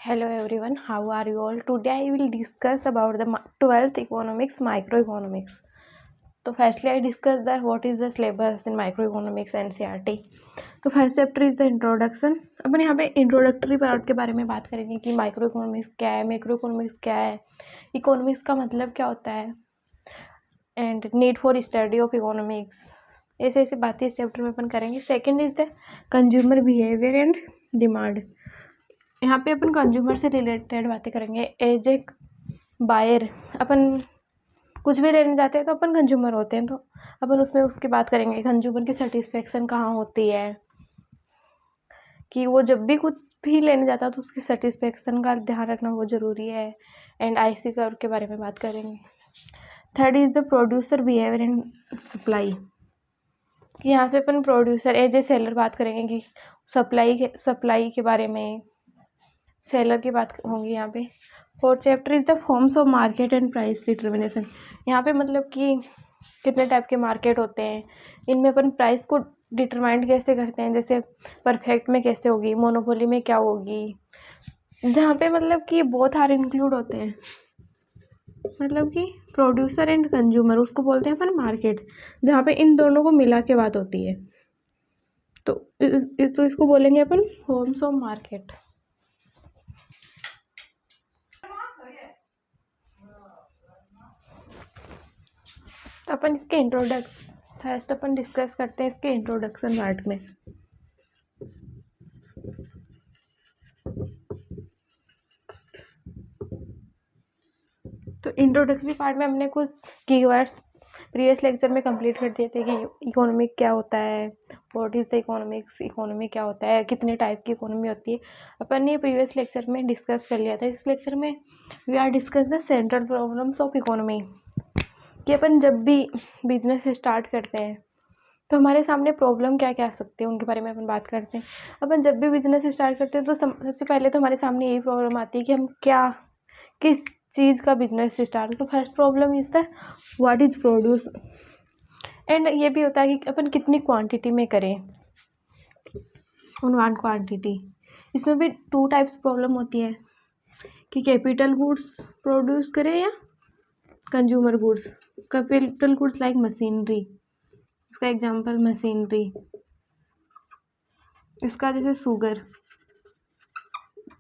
Hello everyone, how are you all? Today I will discuss about the 12th economics, microeconomics. So firstly I discuss that what is the syllabus in microeconomics NCERT. तो first chapter is the introduction. अपन यहाँ पे introductory part के बारे में बात करेंगे कि माइक्रो इकोनॉमिक्स क्या है, मैक्रो इकोनॉमिक्स क्या है, इकोनॉमिक्स का मतलब क्या होता है, and need for study of economics, ऐसे ऐसे बातें इस चैप्टर में अपन करेंगे। Second is the consumer behaviour and demand. यहाँ पे अपन कंज्यूमर से रिलेटेड बातें करेंगे। एज ए बायर अपन कुछ भी लेने जाते हैं तो अपन कंज्यूमर होते हैं, तो अपन उसमें उसकी बात करेंगे। कंज्यूमर की सेटिस्फेक्शन कहाँ होती है, कि वो जब भी कुछ भी लेने जाता है तो उसकी सेटिस्फेक्शन का ध्यान रखना बहुत ज़रूरी है। एंड IC कर्व के बारे में बात करेंगे। Third is the producer behaviour and supply, कि यहाँ पे अपन प्रोड्यूसर एज ए सेलर बात करेंगे कि सप्लाई के बारे में, सेलर की बात होंगी यहाँ पे। Fourth chapter is the forms of market and price determination. यहाँ पे मतलब कि कितने टाइप के मार्केट होते हैं, इनमें अपन प्राइस को डिटरमाइंड कैसे करते हैं, जैसे परफेक्ट में कैसे होगी, मोनोपोली में क्या होगी, जहाँ पे मतलब कि बोथ आर इंक्लूड होते हैं, मतलब कि प्रोड्यूसर एंड कंज्यूमर, उसको बोलते हैं अपन मार्केट, जहाँ पे इन दोनों को मिला के बात होती है। तो इसको बोलेंगे अपन फॉर्म्स ऑफ मार्केट। तो अपन इसके फर्स्ट अपन डिस्कस करते हैं इसके इंट्रोडक्शन पार्ट में। तो इंट्रोडक्टरी पार्ट में हमने कुछ कीवर्ड्स प्रीवियस लेक्चर में कंप्लीट कर दिए थे कि इकोनॉमिक क्या होता है, what is the economics, economy क्या होता है, कितने टाइप की इकोनॉमी होती है, अपन ने प्रीवियस लेक्चर में डिस्कस कर लिया था। इस लेक्चर में we are discuss the central problems of economy, कि अपन जब भी बिजनेस स्टार्ट करते हैं तो हमारे सामने प्रॉब्लम क्या क्या आ सकते हैं, उनके बारे में अपन बात करते हैं। अपन जब भी बिजनेस स्टार्ट करते हैं तो सबसे पहले तो हमारे सामने यही प्रॉब्लम आती है कि हम किस चीज़ का बिजनेस स्टार्ट। तो first problem is the what is produce, and ये भी होता है कि अपन कितनी क्वांटिटी में करें, वन क्वांटिटी। इसमें भी टू टाइप्स प्रॉब्लम होती है कि कैपिटल गुड्स प्रोड्यूस करें या consumer goods. Capital goods like machinery, इसका एग्जांपल मशीनरी, इसका जैसे शुगर,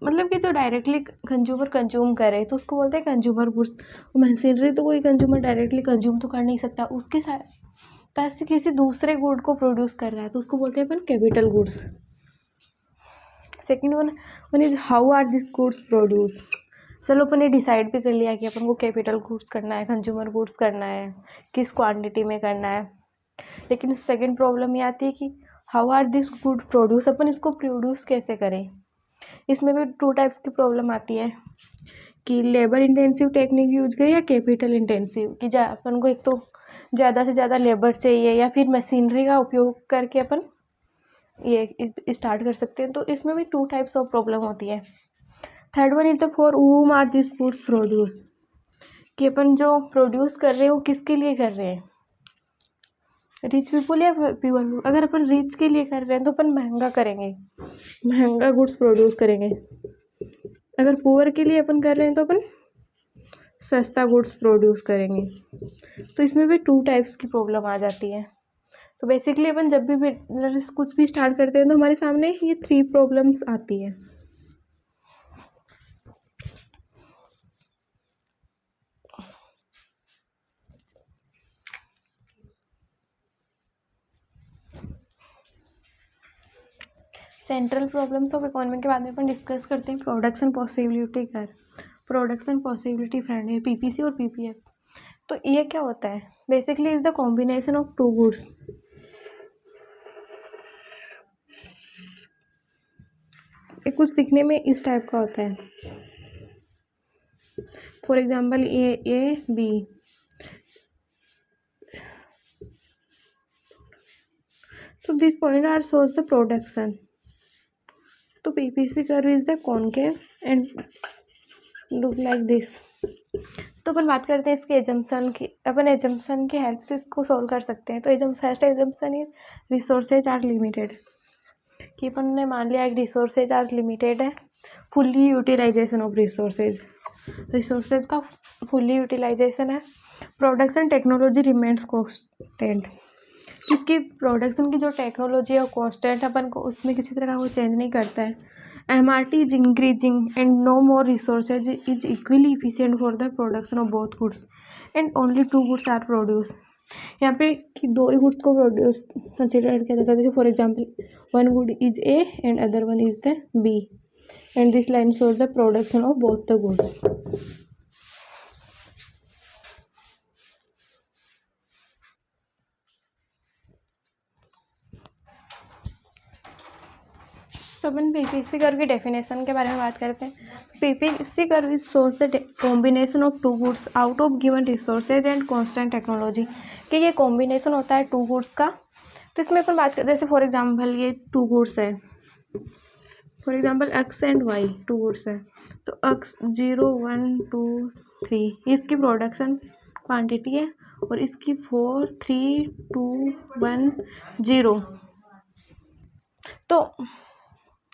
मतलब कि जो डायरेक्टली कंज्यूमर कंज्यूम करे तो उसको बोलते हैं कंज्यूमर गुड्स। मशीनरी तो कोई कंज्यूमर डायरेक्टली कंज्यूम तो कर नहीं सकता, उसके साथ से किसी दूसरे गुड को प्रोड्यूस कर रहा है तो उसको बोलते हैं अपन capital goods. Second one is how are this goods produce. चलो अपन ने डिसाइड भी कर लिया कि अपन को कैपिटल गुड्स करना है, कंज्यूमर गुड्स करना है, किस क्वांटिटी में करना है। लेकिन सेकेंड प्रॉब्लम ये आती है कि how are these good produce, अपन इसको प्रोड्यूस कैसे करें। इसमें भी टू टाइप्स की प्रॉब्लम आती है कि लेबर इंटेंसिव टेक्निक यूज करें या कैपिटल इंटेंसिव, कि अपन को एक तो ज़्यादा से ज़्यादा लेबर चाहिए या फिर मशीनरी का उपयोग करके अपन ये स्टार्ट कर सकते हैं। तो इसमें भी टू टाइप्स ऑफ प्रॉब्लम होती है। Third one is the for whom are this goods produce, कि अपन जो प्रोड्यूस कर रहे हैं वो किसके लिए कर रहे हैं, रिच पीपल या प्योर। अगर अपन रिच के लिए कर रहे हैं तो अपन महंगा करेंगे, महंगा गुड्स प्रोड्यूस करेंगे। अगर पुअर के लिए अपन कर रहे हैं तो अपन सस्ता गुड्स प्रोड्यूस करेंगे। तो इसमें भी टू टाइप्स की प्रॉब्लम आ जाती है। तो बेसिकली अपन जब भी कुछ भी स्टार्ट करते हैं तो हमारे सामने ये थ्री प्रॉब्लम्स आती है। सेंट्रल प्रॉब्लम्स ऑफ इकोनॉमी के बाद में अपन डिस्कस करते हैं प्रोडक्शन पॉसिबिलिटी कर, प्रोडक्शन पॉसिबिलिटी फ्रेंड है PPC और PPF। तो ये क्या होता है, basically is the combination of two goods. ये कुछ दिखने में इस टाइप का होता है, फॉर एग्जाम्पल A B। तो this point are shows the production. तो PPC curve is the concave and look like this. तो अपन बात करते हैं इसके एजम्पशन की। अपन एजम्पशन की हेल्प से इसको सॉल्व कर सकते हैं। तो first assumption is resources are limited, कि अपन ने मान लिया एक रिसोर्सेज आर लिमिटेड है फुल्ली यूटिलाइजेशन ऑफ रिसोर्सेज का फुल्ली यूटिलाइजेशन है। प्रोडक्शन टेक्नोलॉजी रिमेन्स कॉन्स्टेंट, इसकी प्रोडक्शन की जो टेक्नोलॉजी है वो कॉन्स्टेंट, अपन को उसमें किसी तरह का वो चेंज नहीं करता है। MRT is increasing and no more resources is equally efficient for the production of both goods and only 2 goods are produce. यहाँ पे कि 2 ही गुड्स को प्रोड्यूस कंसिडर किया जाता है। जैसे for example 1 good is A and other one is the B and this line shows the production of both the goods. तो अपन PPC कर्व की डेफिनेशन के बारे में बात करते हैं। PPC curve is shows the combination of 2 goods out of given resources and constant technology, कि ये कॉम्बिनेशन होता है 2 गुड्स का। तो इसमें अपन बात करते हैं, जैसे फॉर एग्जांपल ये 2 गुड्स है, for example X and Y 2 goods है। तो X 0 1 2 3 इसकी प्रोडक्शन क्वांटिटी है और इसकी 4 3 2 1 0। तो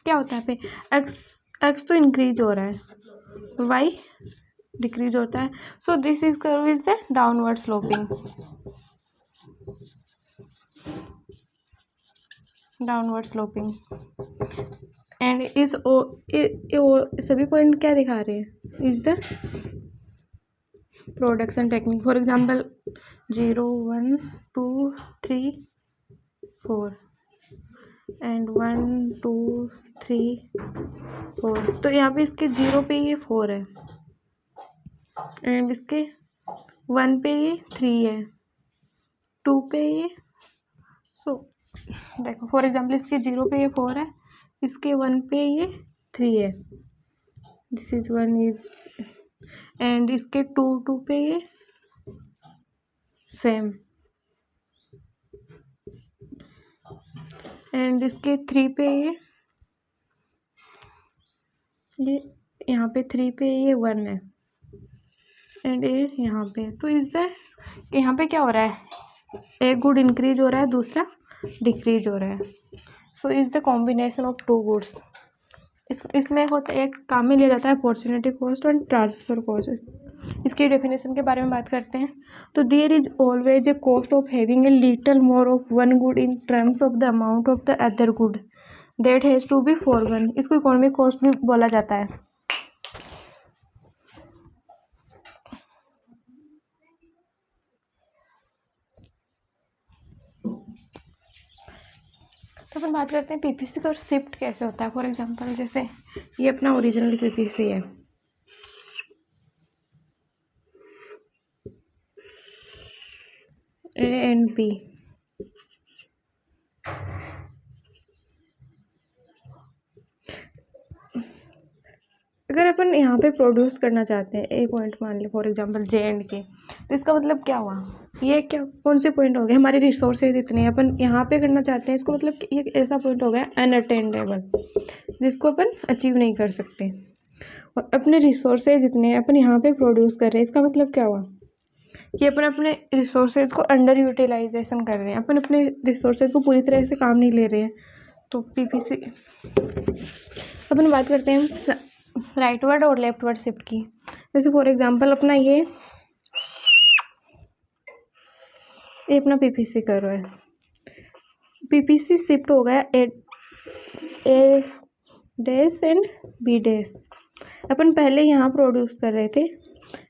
क्या होता है पे x तो इंक्रीज हो रहा है, y डिक्रीज होता है। So this is curve is the downward sloping, and इस सभी पॉइंट क्या दिखा रहे हैं, is the production technique. For example 0 1 2 3 4 and 1 2 3 4। तो यहाँ पे इसके 0 पे ये 4 है एंड इसके 1 पे ये 3 है, 2 पे ये, सो देखो फॉर एग्जांपल इसके 0 पे ये 4 है, इसके 1 पे ये 3 है, दिस इज 1 इज, एंड इसके 2 पे ये सेम, एंड इसके 3 पे ये यहाँ पे 3 पे ये 1 है एंड ये यहाँ पे। तो इस द यहाँ पे क्या हो रहा है, एक गुड इंक्रीज हो रहा है, दूसरा डिक्रीज हो रहा है। So is the combination of 2 goods. इसमें होता है, एक काम में लिया जाता है अपॉर्चुनिटी कॉस्ट और ट्रांसफर कॉस्ट। इसकी डेफिनेशन के बारे में बात करते हैं। तो there is always a cost of having a little more of one good in terms of the amount of the other good that has to be forgone. इसको इकोनॉमिक कॉस्ट भी बोला जाता है। तो अपन बात करते हैं PPC का शिफ्ट कैसे होता है। फॉर एग्जांपल जैसे ये अपना ओरिजिनल PPC है, A एंड B। अगर अपन यहाँ पे प्रोड्यूस करना चाहते हैं ए पॉइंट मान ले for example J and K, तो इसका मतलब क्या हुआ, ये क्या कौन से पॉइंट हो गए, हमारे रिसोर्सेज इतने हैं, अपन यहाँ पे करना चाहते हैं, इसको मतलब ये ऐसा पॉइंट हो गया अनअटेंडेबल, जिसको अपन अचीव नहीं कर सकते। और अपने रिसोर्सेज इतने हैं, अपन यहाँ पे प्रोड्यूस कर रहे हैं, इसका मतलब क्या हुआ कि अपन अपने रिसोर्सेज को अंडर यूटिलाइजेशन कर रहे हैं, अपन अपने रिसोर्सेज को पूरी तरह से काम नहीं ले रहे हैं। तो PPC अपन बात करते हैं राइटवर्ड और लेफ्टवर्ड शिफ्ट की। जैसे फॉर एग्जांपल अपना ये अपना PPC कर रहा है, PPC शिफ्ट हो गया A dash and B dash. अपन पहले यहाँ प्रोड्यूस कर रहे थे,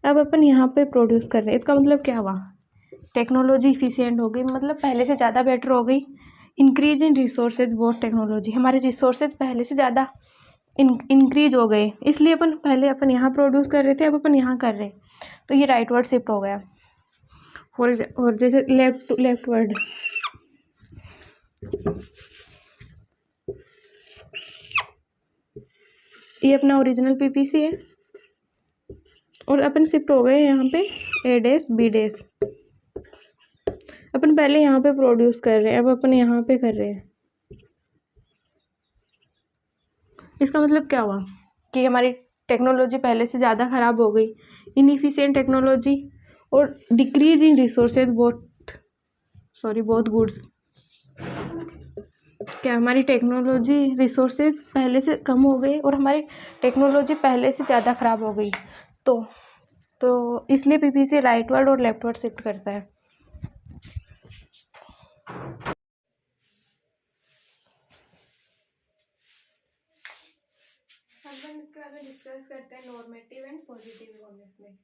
अब अपन यहाँ पे प्रोड्यूस कर रहे हैं। इसका मतलब क्या हुआ, टेक्नोलॉजी इफिशियंट हो गई, मतलब पहले से ज़्यादा बेटर हो गई। Increase in resources both technology, हमारे रिसोर्सेज पहले से ज़्यादा इंक्रीज हो गए, इसलिए अपन यहाँ प्रोड्यूस कर रहे थे, अब अपन यहाँ कर रहे हैं, तो ये राइटवर्ड शिफ्ट हो गया। और जैसे लेफ्टवर्ड, ये अपना ओरिजिनल PPC है और अपन शिफ्ट हो गए यहाँ पे A डैश B डैश। अपन पहले यहाँ पे प्रोड्यूस कर रहे हैं, अब अपन यहाँ पे कर रहे हैं। इसका मतलब क्या हुआ कि हमारी टेक्नोलॉजी पहले से ज़्यादा ख़राब हो गई, इनएफिशिएंट टेक्नोलॉजी और decrease in resources both goods. क्या हमारी टेक्नोलॉजी रिसोर्सेज पहले से कम हो गए और हमारी टेक्नोलॉजी पहले से ज़्यादा ख़राब हो गई, तो इसलिए पीपीसी राइट वर्ड और लेफ्ट वर्ड शिफ्ट करता है। अपन इसके बारे में डिस्कस करते हैं नॉर्मेटिव एंड पॉजिटिव इकोनॉमिक्स में।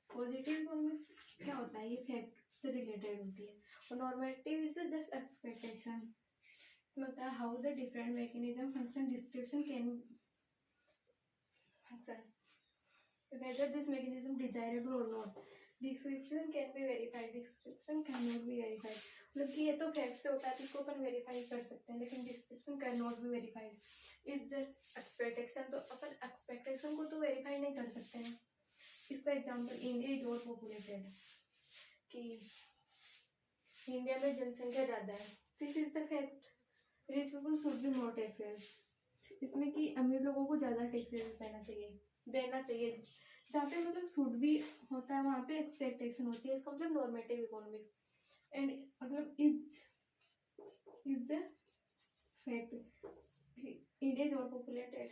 पॉजिटिव इकोनॉमिक्स क्या होता है, ये फैक्ट से रिलेटेड होती है, और नॉर्मेटिव इज जस्ट एक्सपेक्टेशन। होता है how the different mechanism function description can function whether this mechanism desirable or not, description can be verified, description cannot be verified। मतलब कि ये तो फैक्ट से होता है, इसको अपन वेरीफाई कर सकते हैं, लेकिन description can not be verified is just expectation. तो अपन एक्सपेक्टेशन को तो वेरीफाई नहीं कर सकते हैं। इसका एग्जांपल इंडिया इज और पॉपुलेटेड, कि इंडिया में जनसंख्या ज़्यादा है, this is the fact. Rich people should be more taxes, इसमें कि अमीर लोगों को ज़्यादा टैक्सेस देना चाहिए। जहाँ पे मतलब शुड भी होता है वहाँ पे एक्सपेक्टेशन होती है, इसका मतलब नॉर्मेटिव इकोनॉमिक्स। एंड मतलब is the fact India is और पॉपुलेटेड।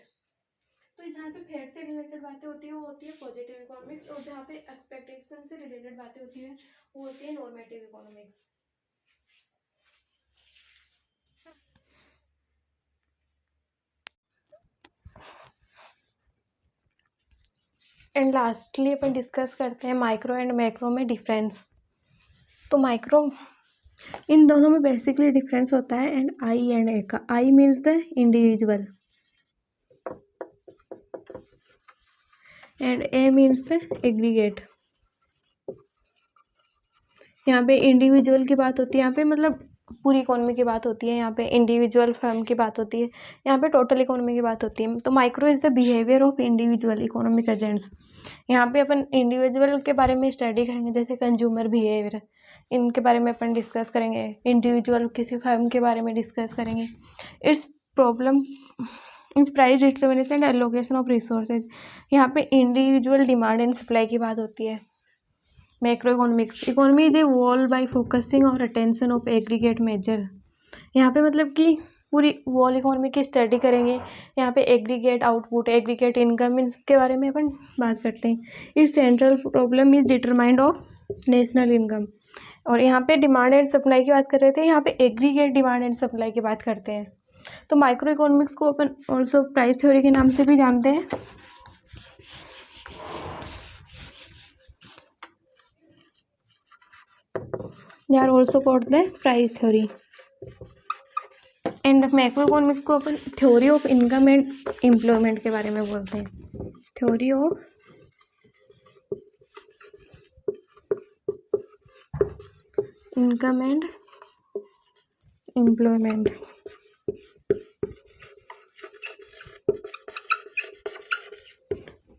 तो जहाँ पे फैक्ट से रिलेटेड बातें होती है वो होती है पॉजिटिव इकोनॉमिक्स, और जहाँ पे एक्सपेक्टेशन से रिलेटेड बातें होती है वो होती है normative economics. And lastly upon discuss करते हैं माइक्रो एंड मैक्रो में डिफरेंस। तो माइक्रो, इन दोनों में बेसिकली डिफरेंस होता है एंड आई एंड ए का। I means the individual and A means the aggregate. यहाँ पे इंडिविजुअल की बात होती है, यहाँ पे मतलब पूरी इकोनॉमी की बात होती है, यहाँ पे इंडिविजुअल फर्म की बात होती है, यहाँ पे टोटल इकोनॉमी की बात होती है। तो micro is the behaviour of individual economic agents. यहाँ पे अपन इंडिविजुअल के बारे में स्टडी करेंगे, जैसे कंज्यूमर बिहेवियर, इनके बारे में अपन डिस्कस करेंगे। इंडिविजुअल किसी फर्म के बारे में डिस्कस करेंगे। It's problem it's price determination and allocation of resources. यहाँ पे इंडिविजुअल डिमांड एंड सप्लाई की बात होती है। Macro economics, economy is evolve bye focusing और अटेंशन ऑफ एग्रीगेट मेजर। यहाँ पे मतलब कि पूरी वॉल इकोनॉमी की स्टडी करेंगे। यहाँ पे एग्रीगेट आउटपुट, एग्रीगेट इनकम, इनके बारे में अपन बात करते हैं। इस central problem is determined of national income. और यहाँ पे डिमांड एंड सप्लाई की बात कर रहे थे, यहाँ पे एग्रीगेट डिमांड एंड सप्लाई की बात करते हैं। तो माइक्रो इकोनॉमिक्स को अपन ऑल्सो प्राइस थ्योरी के नाम से भी जानते हैं। They are also called the price theory. And macroeconomics को अपन theory of income and employment के बारे में बोलते हैं। Theory of income and employment.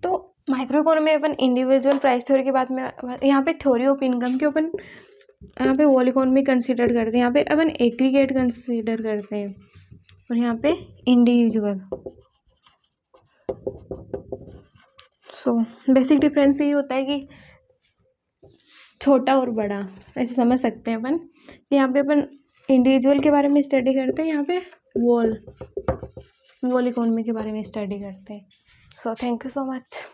तो माइक्रो इकोनॉमी अपन इंडिविजुअल प्राइस थ्योरी के बाद में, यहाँ पे थ्योरी ऑफ इनकम के अपन यहाँ पे वॉल इकोनॉमी कंसिडर करते हैं, यहाँ पे अपन एग्रीगेट कंसिडर करते हैं, और यहाँ पे इंडिविजुअल। सो बेसिक डिफरेंस ये होता है कि छोटा और बड़ा ऐसे समझ सकते हैं अपन। यहाँ पे अपन इंडिविजुअल के बारे में स्टडी करते हैं, यहाँ पे वॉल इकोनॉमी के बारे में स्टडी करते हैं। So thank you so much.